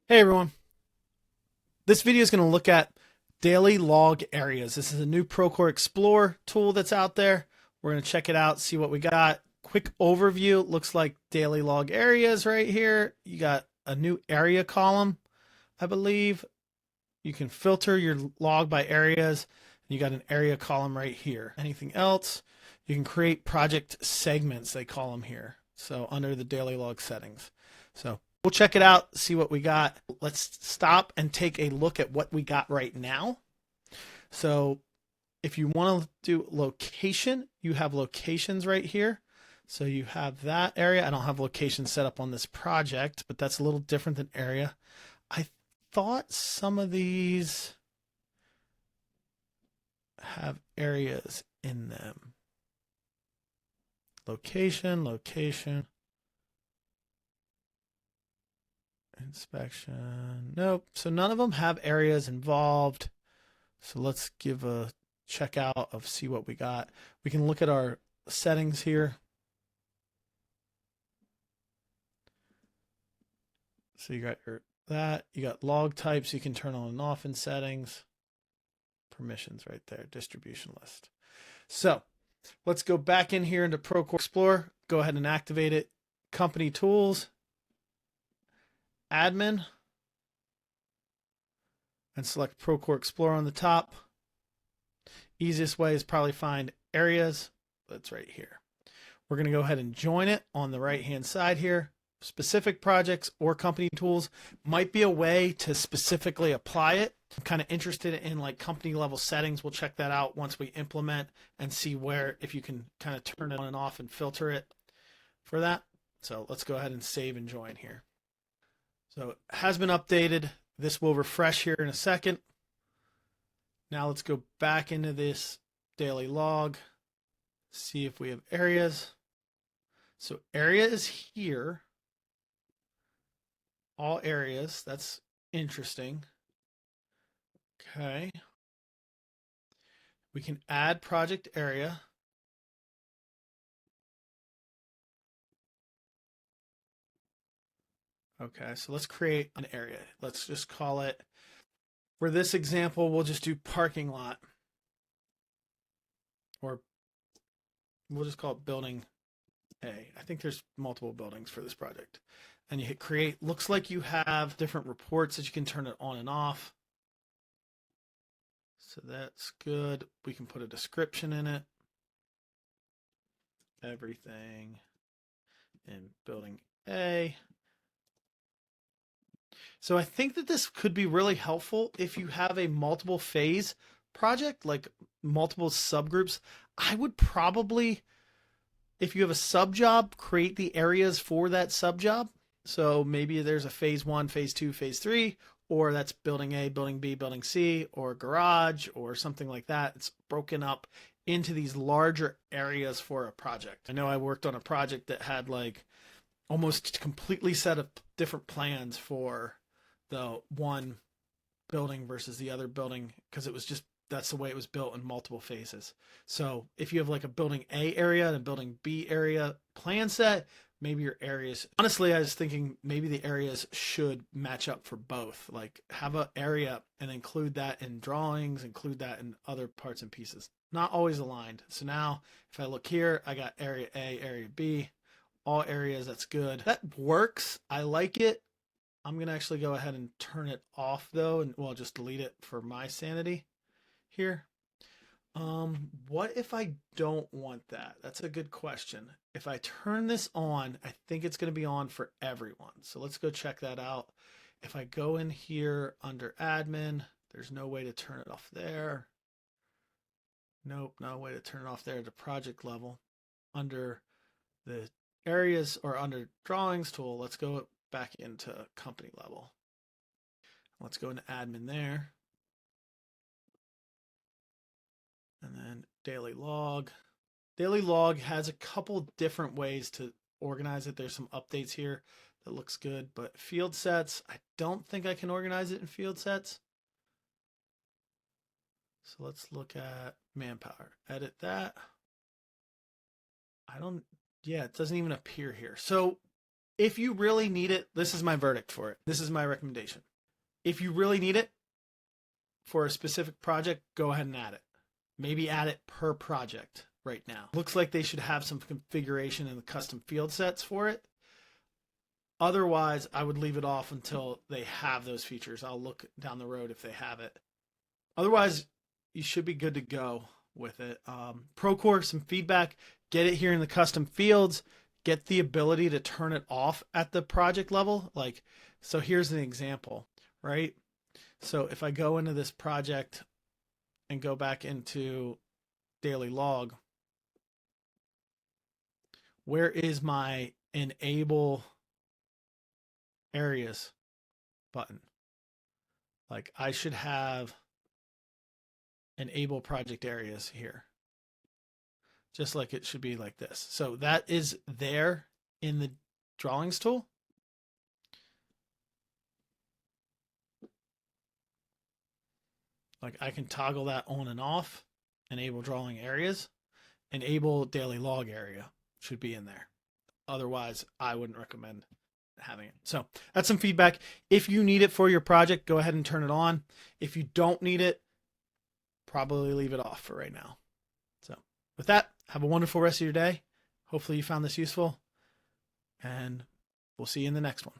Hey everyone, this video is going to look at Daily Log Areas. This is a new Procore Explore tool that's out there. We're going to check it out, see what we got. Quick overview, looks like Daily Log Areas right here. You got a new area column, I believe. You can filter your log by areas. You got an area column right here. Anything else? You can create project segments, they call them here. So under the Daily Log settings. So we'll check it out, see what we got. Let's stop and take a look at what we got right now. So if you want to do location, you have locations right here. So you have that area. I don't have location set up on this project, but that's a little different than area. I thought some of these have areas in them. Location, inspection. Nope. So none of them have areas involved. So let's give a check out of see what we got. We can look at our settings here. So you got you got log types you can turn on and off in settings. Permissions right there, distribution list. So let's go back in here into Procore Explore. Go ahead and activate it. Company tools, admin, and select Procore Explore on the top. Easiest way is probably find areas. That's right here. We're going to go ahead and join it on the right hand side here. Specific projects or company tools might be a way to specifically apply it. I'm kind of interested in like company level settings. We'll check that out once we implement and see where, if you can kind of turn it on and off and filter it for that. So let's go ahead and save and join here. So it has been updated. This will refresh here in a second. Now let's go back into this daily log, see if we have areas. So area is here. All areas, that's interesting. Okay. We can add project area. Okay, so let's create an area. Let's just call it, for this example, we'll just do parking lot. Or we'll just call it building A. I think there's multiple buildings for this project. And you hit create. Looks like you have different reports that you can turn it on and off. So that's good. We can put a description in it. Everything in building A. So I think that this could be really helpful if you have a multiple phase project, like multiple subgroups. I would probably, if you have a sub job, create the areas for that sub job. So maybe there's a phase 1, phase 2, phase 3, or that's building A, building B, building C, or garage, or something like that. It's broken up into these larger areas for a project. I know I worked on a project that had like almost completely set of different plans for the one building versus the other building because it was just that's the way it was built in multiple phases. So if you have like a building A area and a building B area plan set, maybe your areas, honestly, I was thinking maybe the areas should match up for both. Like have an area and include that in drawings, include that in other parts and pieces. Not always aligned. So now if I look here, I got area A, area B, all areas. That's good. That works. I like it. I'm going to actually go ahead and turn it off though, and well, just delete it for my sanity here. What if I don't want that? That's a good question. If I turn this on, I think it's going to be on for everyone. So let's go check that out. If I go in here under admin, there's no way to turn it off there. Nope, no way to turn it off there at the project level. Under the areas or under drawings tool, let's go back into company level. Let's go into admin there. And then daily log. Daily log has a couple different ways to organize it. There's some updates here that looks good, but field sets, I don't think I can organize it in field sets. So let's look at manpower. Edit that. Yeah, it doesn't even appear here. So If you really need it, this is my verdict for it. This is my recommendation. If you really need it for a specific project, go ahead and add it. Maybe add it per project right now. Looks like they should have some configuration in the custom field sets for it. Otherwise, I would leave it off until they have those features. I'll look down the road if they have it. Otherwise, you should be good to go with it. Procore, some feedback. Get it here in the custom fields. Get the ability to turn it off at the project level. Like, so here's an example, right? So if I go into this project and go back into Daily Log, where is my enable areas button? Like, I should have enable project areas here, just like it should be like this. So that is there in the drawings tool. Like, I can toggle that on and off. Enable drawing areas. Enable daily log area should be in there. Otherwise, I wouldn't recommend having it. So that's some feedback. If you need it for your project, go ahead and turn it on. If you don't need it, probably leave it off for right now. So with that, have a wonderful rest of your day. Hopefully you found this useful, and we'll see you in the next one.